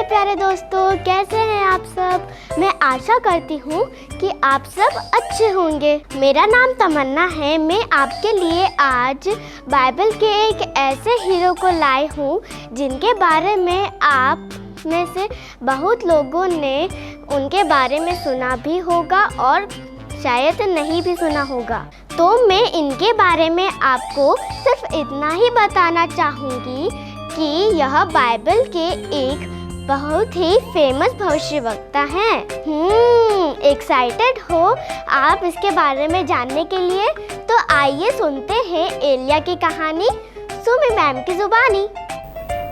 प्यारे दोस्तों, कैसे हैं आप सब। मैं आशा करती हूँ कि आप सब अच्छे होंगे। मेरा नाम तमन्ना है। मैं आपके लिए आज बाइबल के एक ऐसे हीरो को लाई हूँ जिनके बारे में आप में से बहुत लोगों ने उनके बारे में सुना भी होगा और शायद नहीं भी सुना होगा। तो मैं इनके बारे में आपको सिर्फ इतना ही बताना चाहूँगी कि यह बाइबल के एक बहुत ही फेमस भविष्यवक्ता हैं। एक्साइटेड हो आप इसके बारे में जानने के लिए? तो आइए सुनते हैं एलिया की कहानी सुमी मैम की जुबानी।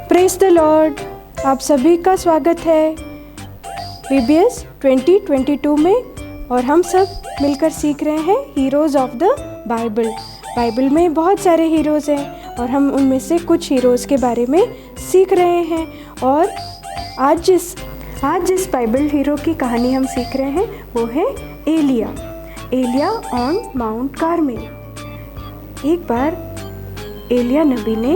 Praise the Lord. आप सभी का स्वागत है VBS 2022 में, और हम सब मिलकर सीख रहे हैं heroes of the Bible. Bible में बहुत सारे हीरोज़ हैं और हम उनमें से कुछ हीरोज़ के बारे में सीख रहे हैं। और आज जिस बाइबल हीरो की कहानी हम सीख रहे हैं वो है एलिया ऑन माउंट कार्मेल। एक बार एलिया नबी ने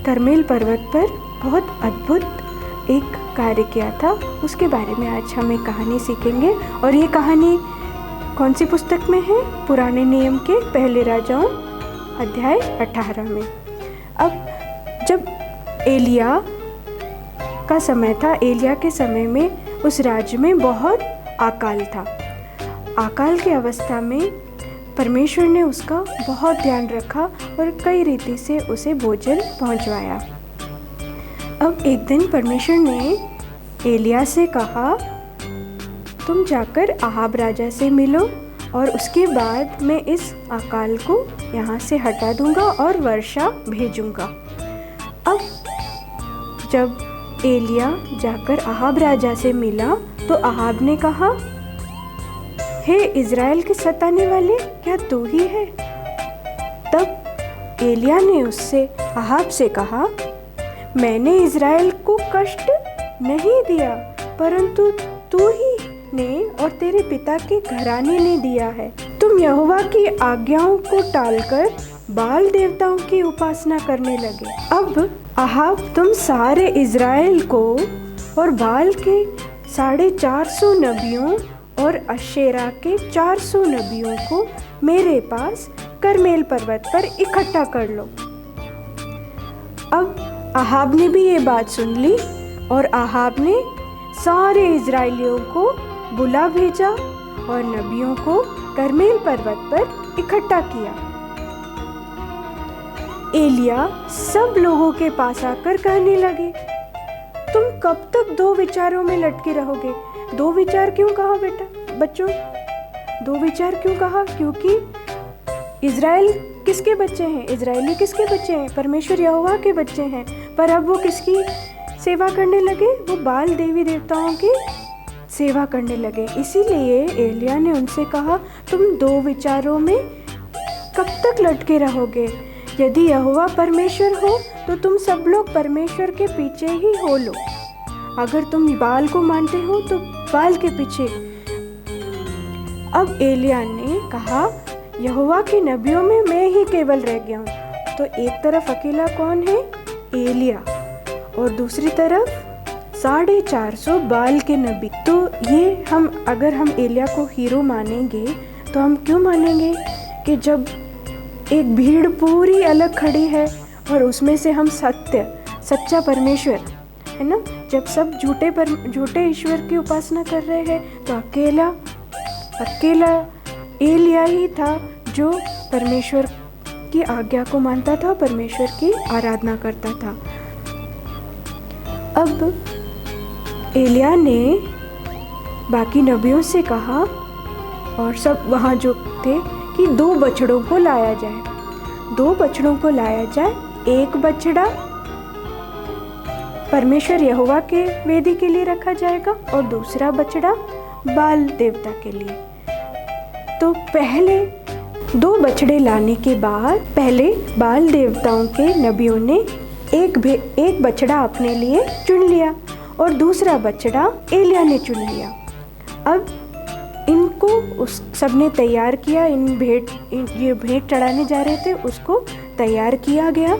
करमेल पर्वत पर बहुत अद्भुत एक कार्य किया था। उसके बारे में आज हम एक कहानी सीखेंगे। और ये कहानी कौन सी पुस्तक में है? पुराने नियम के पहले राजाओं अध्याय 18 में। अब जब एलिया का समय था, एलिया के समय में उस राज्य में बहुत अकाल था। अकाल की अवस्था में परमेश्वर ने उसका बहुत ध्यान रखा और कई रीति से उसे भोजन पहुंचवाया। अब एक दिन परमेश्वर ने एलिया से कहा, तुम जाकर अहाब राजा से मिलो और उसके बाद मैं इस अकाल को यहाँ से हटा दूंगा और वर्षा भेजूंगा। अब जब एलिया जाकर अहाब राजा से मिला तो अहाब ने कहा, हे इज़राइल के सताने वाले, क्या तू ही है? तब एलिया ने उससे अहाब से कहा, मैंने इज़राइल को कष्ट नहीं दिया, परंतु तू ही ने और तेरे पिता के घराने ने दिया है। तुम यहोवा की आज्ञाओं को टालकर बाल देवताओं की उपासना करने लगे। अब अहाब तुम सारे इज़राइल को और बाल के 450 नबियों और अशेरा के 400 नबियों को मेरे पास करमेल पर्वत पर इकट्ठा कर लो। अब अहाब ने भी ये बात सुन ली और अहाब ने सारे इज़राइलियों को बुला भेजा और नबियों को करमेल पर्वत पर इकट्ठा किया। एलिया सब लोगों के पास आकर कहने लगे, तुम कब तक दो विचारों में लटके रहोगे? दो विचार क्यों कहा बच्चों? दो विचार क्यों कहा? क्योंकि इज़राइल किसके बच्चे हैं? इज़राइली किसके बच्चे हैं? परमेश्वर यहोवा के बच्चे हैं। पर अब वो किसकी सेवा करने लगे? वो बाल देवी देवताओं की सेवा करने लगे। इसीलिए एलिया ने उनसे कहा, तुम दो विचारों में कब तक लटके रहोगे? यदि यहोवा परमेश्वर हो तो तुम सब लोग परमेश्वर के पीछे ही हो लो। अगर तुम बाल को मानते हो तो बाल के पीछे। अब एलिया ने कहा, यहोवा के नबियों में मैं ही केवल रह गया हूँ। तो एक तरफ अकेला कौन है? एलिया, और दूसरी तरफ 450 बाल के नबी। तो ये अगर हम एलिया को हीरो मानेंगे तो हम क्यों मानेंगे कि जब एक भीड़ पूरी अलग खड़ी है और उसमें से हम सच्चा परमेश्वर है ना, जब सब झूठे ईश्वर की उपासना कर रहे हैं तो अकेला एलिया ही था जो परमेश्वर की आज्ञा को मानता था, परमेश्वर की आराधना करता था। अब एलिया ने बाकी नबियों से कहा और सब वहाँ जो थे कि 2 बछड़ों को लाया जाए। 2 बछड़ों को लाया जाए, एक बछड़ा परमेश्वर यहोवा के वेदी के लिए रखा जाएगा और दूसरा बछड़ा बाल देवता के लिए। तो पहले 2 बछड़े लाने के बाद पहले बाल देवताओं के नबियों ने एक बछड़ा अपने लिए चुन लिया और दूसरा बछड़ा एलिया ने चुन लिया। अब इनको उस सबने तैयार किया। ये भेंट चढ़ाने जा रहे थे, उसको तैयार किया गया।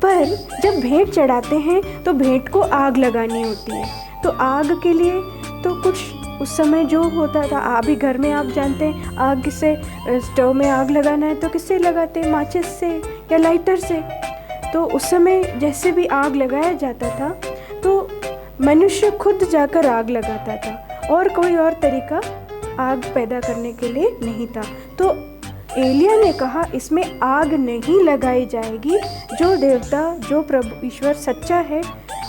पर जब भेंट चढ़ाते हैं तो भेंट को आग लगानी होती है। तो आग के लिए तो कुछ उस समय जो होता था, अभी घर में आप जानते हैं आग से, स्टोव में आग लगाना है तो किससे लगाते हैं, माचिस से या लाइटर से। तो उस समय जैसे भी आग लगाया जाता था तो मनुष्य खुद जाकर आग लगाता था और कोई और तरीका आग पैदा करने के लिए नहीं था। तो एलिया ने कहा इसमें आग नहीं लगाई जाएगी, जो देवता जो प्रभु ईश्वर सच्चा है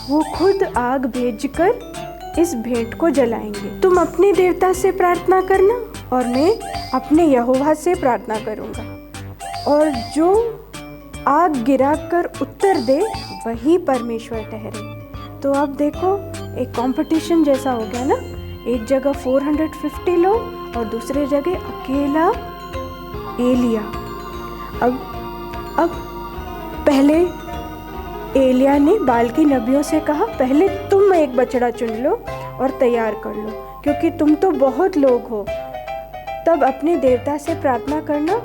वो खुद आग भेजकर इस भेंट को जलाएंगे। तुम अपने देवता से प्रार्थना करना और मैं अपने यहोवा से प्रार्थना करूँगा, और जो आग गिराकर उत्तर दे वही परमेश्वर ठहरे। तो आप देखो एक कंपटीशन जैसा हो गया ना, एक जगह 450 लोग और दूसरे जगह अकेला एलिया। अब पहले एलिया ने बाल की नबियों से कहा पहले तुम एक बछड़ा चुन लो और तैयार कर लो, क्योंकि तुम तो बहुत लोग हो, तब अपने देवता से प्रार्थना करना,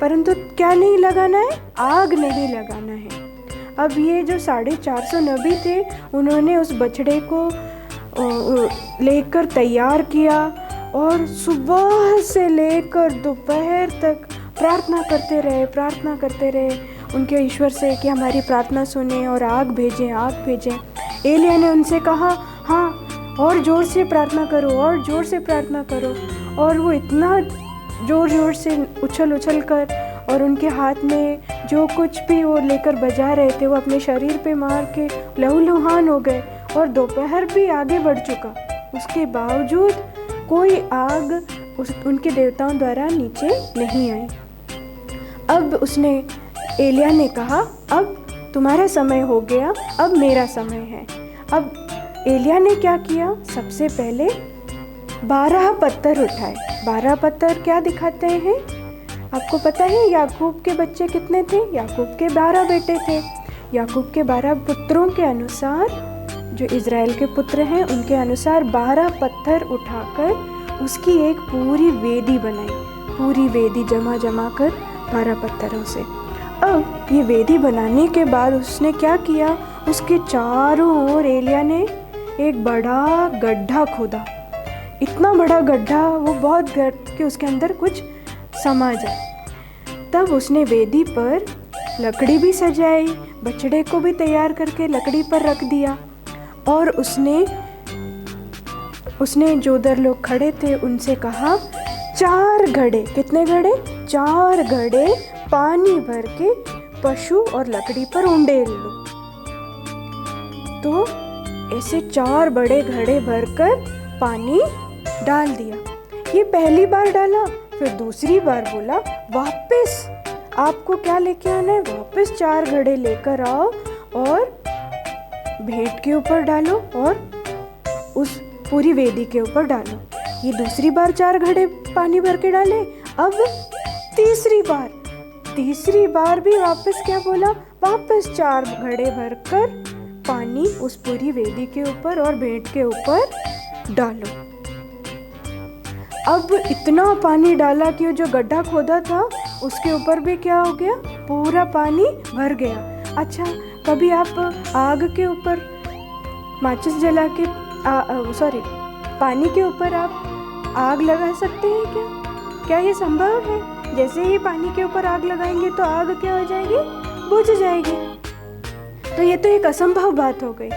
परंतु क्या नहीं लगाना है, आग नहीं लगाना है। अब ये जो 450 नबी थे उन्होंने उस बछड़े को लेकर तैयार किया और सुबह से लेकर दोपहर तक प्रार्थना करते रहे उनके ईश्वर से कि हमारी प्रार्थना सुने और आग भेजें। एलिया ने उनसे कहा हाँ और ज़ोर से प्रार्थना करो, और वो इतना ज़ोर से उछल कर और उनके हाथ में जो कुछ भी वो लेकर बजा रहे थे वो अपने शरीर पे मार के लहूलुहान हो गए, और दोपहर भी आगे बढ़ चुका, उसके बावजूद कोई आग उनके देवताओं द्वारा नीचे नहीं आई। अब एलिया ने कहा अब तुम्हारा समय हो गया, अब मेरा समय है। अब एलिया ने क्या किया, सबसे पहले 12 पत्थर उठाए। 12 पत्थर क्या दिखाते हैं, आपको पता है याकूब के बच्चे कितने थे, याकूब के 12 बेटे थे। याकूब के 12 पुत्रों के अनुसार, जो इज़राइल के पुत्र हैं उनके अनुसार 12 पत्थर उठाकर उसकी एक पूरी वेदी बनाई, पूरी वेदी जमा कर 12 पत्थरों से। अब ये वेदी बनाने के बाद उसने क्या किया, उसके चारों ओर एलिया ने एक बड़ा गड्ढा खोदा, इतना बड़ा गड्ढा, वो बहुत कि उसके अंदर कुछ समा जाए। तब उसने वेदी पर लकड़ी भी सजाई, बछड़े को भी तैयार करके लकड़ी पर रख दिया, और उसने जो उधर लोग खड़े थे उनसे कहा 4 घड़े, कितने घड़े, 4 घड़े पानी भर के पशु और लकड़ी पर उंडेल लो। तो ऐसे 4 बड़े घड़े भरकर पानी डाल दिया। ये पहली बार डाला, फिर दूसरी बार बोला वापस आपको क्या लेके आना है, वापस 4 घड़े लेकर आओ और भेंट के ऊपर डालो और उस पूरी वेदी के ऊपर डालो। ये दूसरी बार 4 घड़े पानी भर के डाले। अब तीसरी बार भी वापस क्या बोला, वापस 4 घड़े भरकर पानी उस पूरी वेदी के ऊपर और भेंट के ऊपर डालो। अब इतना पानी डाला कि जो गड्ढा खोदा था उसके ऊपर भी क्या हो गया, पूरा पानी भर गया। अच्छा, कभी आप आग के ऊपर माचिस जला के पानी के ऊपर आप आग लगा सकते हैं क्या ये संभव है? जैसे ही पानी के ऊपर आग लगाएंगे तो आग क्या हो जाएगी, बुझ जाएगी। तो ये तो एक असंभव बात हो गई।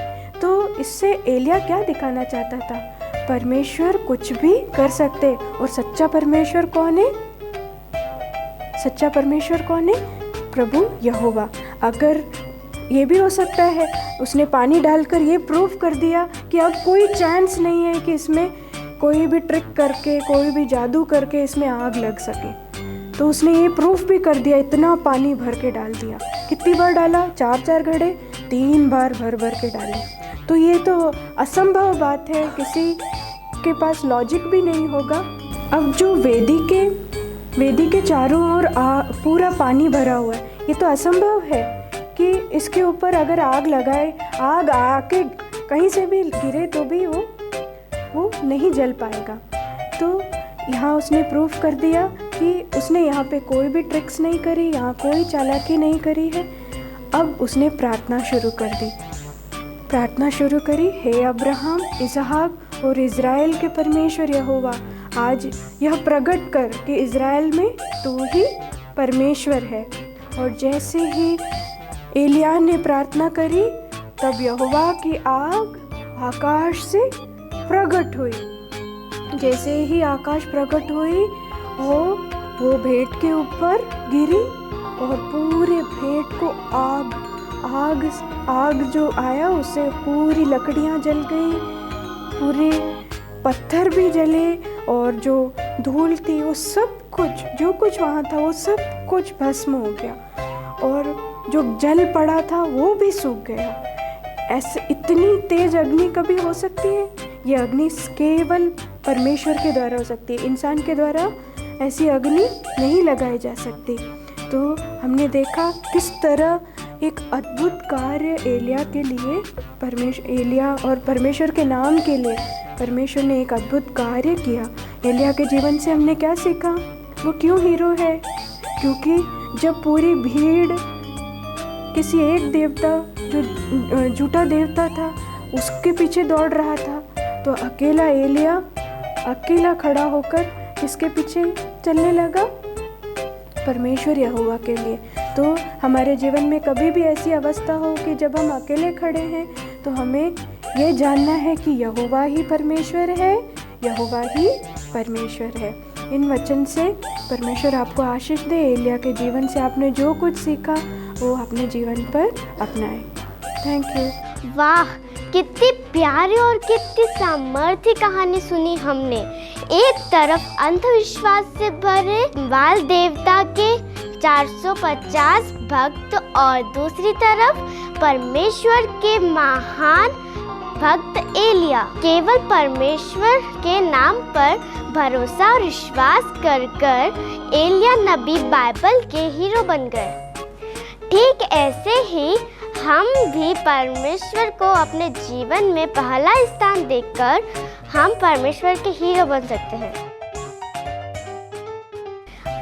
तो इससे एलिया क्या दिखाना चाहता था, परमेश्वर कुछ भी कर सकते। और सच्चा परमेश्वर कौन है? सच्चा परमेश्वर कौन है? प्रभु यहोवा। अगर ये भी हो सकता है, उसने पानी डालकर ये प्रूफ कर दिया कि अब कोई चांस नहीं है कि इसमें कोई भी ट्रिक करके, कोई भी जादू करके इसमें आग लग सके। तो उसने ये प्रूफ भी कर दिया, इतना पानी भर के डाल दिया। कितनी बार डाला? 4 घड़े, 3 बार भर के डाले। तो ये तो असंभव बात है, किसी के पास लॉजिक भी नहीं होगा। अब जो वेदी के चारों ओर पूरा पानी भरा हुआ है, ये तो असंभव है कि इसके ऊपर अगर आग लगाए, आग आके कहीं से भी गिरे तो भी वो नहीं जल पाएगा। तो यहाँ उसने प्रूफ कर दिया कि उसने यहाँ पे कोई भी ट्रिक्स नहीं करी, यहाँ कोई चालाकी नहीं करी है। अब उसने प्रार्थना शुरू कर दी। प्रार्थना शुरू करी, हे अब्राहम, इसहाक और इज़राइल के परमेश्वर यहोवा, आज यह प्रकट कर कि इज़राइल में तू ही परमेश्वर है। और जैसे ही एलिय्याह ने प्रार्थना करी, तब यहोवा की आग आकाश से प्रकट हुई। जैसे ही आकाश प्रकट हुई, वो भेंट के ऊपर गिरी और पूरे भेंट को आग जो आया, उससे पूरी लकड़ियाँ जल गई, पूरे पत्थर भी जले, और जो धूल थी वो सब कुछ, जो कुछ वहाँ था वो सब कुछ भस्म हो गया, और जो जल पड़ा था वो भी सूख गया। ऐसे इतनी तेज अग्नि कभी हो सकती है? ये अग्नि केवल परमेश्वर के द्वारा हो सकती है, इंसान के द्वारा ऐसी अग्नि नहीं लगाई जा सकती। तो हमने देखा किस तरह एक अद्भुत कार्य एलिय्याह के लिए एलिय्याह और परमेश्वर के नाम के लिए परमेश्वर ने एक अद्भुत कार्य किया। एलिय्याह के जीवन से हमने क्या सीखा? वो क्यों हीरो है? क्योंकि जब पूरी भीड़ किसी एक देवता, जो झूठा देवता था, उसके पीछे दौड़ रहा था, तो अकेला एलिय्याह अकेला खड़ा होकर किसके पीछे चलने लगा? परमेश्वर यहोवा के लिए। तो हमारे जीवन में कभी भी ऐसी अवस्था हो कि जब हम अकेले खड़े हैं, तो हमें ये जानना है कि यहोवा ही परमेश्वर है, यहोवा ही परमेश्वर है। इन वचन से परमेश्वर आपको आशीष दे। एलिय्याह के जीवन से आपने जो कुछ सीखा वो अपने जीवन पर अपनाएं। Thank you. वाह, कितनी प्यारी और कितनी सामर्थ्य कहानी सुनी हमने। एक तरफ अंधविश्वास से भरे बाल देवता के 450 भक्त, और दूसरी तरफ परमेश्वर के महान भक्त एलिय्याह। केवल परमेश्वर के नाम पर भरोसा और विश्वास कर एलिय्याह नबी बाइबल के हीरो बन गए। ठीक ऐसे ही हम भी परमेश्वर को अपने जीवन में पहला स्थान देकर हम परमेश्वर के हीरो बन सकते हैं।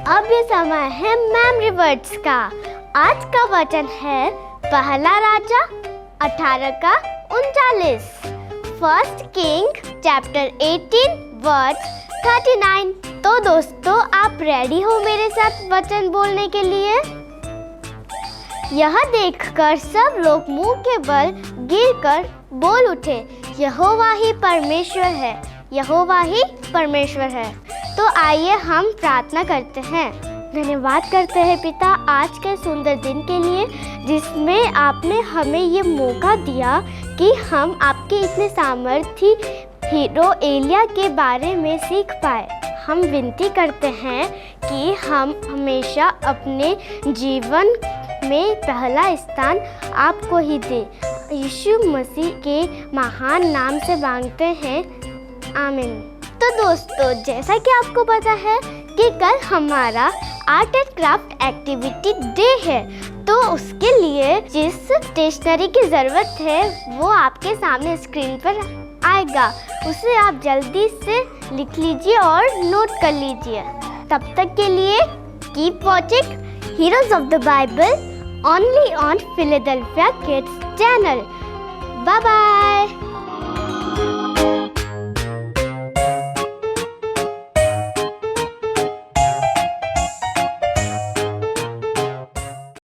अब ये समय है मेमोरी वर्ड्स का। आज का वचन है पहला राजा 18:39, फर्स्ट किंग चैप्टर 18 वर्स 39। तो दोस्तों, आप रेडी हो मेरे साथ वचन बोलने के लिए? यह देखकर सब लोग मुंह के बल गिरकर बोल उठे, यहोवा ही परमेश्वर है, यहोवा ही परमेश्वर है। तो आइए हम प्रार्थना करते हैं। धन्यवाद करते हैं पिता आज के सुंदर दिन के लिए, जिसमें आपने हमें ये मौका दिया कि हम आपके इतने सामर्थी हीरो एलिय्याह के बारे में सीख पाए। हम विनती करते हैं कि हम हमेशा अपने जीवन में पहला स्थान आपको ही दे। यीशु मसीह के महान नाम से मांगते हैं, आमीन। तो दोस्तों, जैसा कि आपको पता है कि कल हमारा art and craft activity day है, तो उसके लिए जिस स्टेशनरी की ज़रूरत है वो आपके सामने स्क्रीन पर आएगा। उसे आप जल्दी से लिख लीजिए और नोट कर लीजिए। तब तक के लिए keep watching heroes of the Bible only on Philadelphia Kids channel. Bye bye.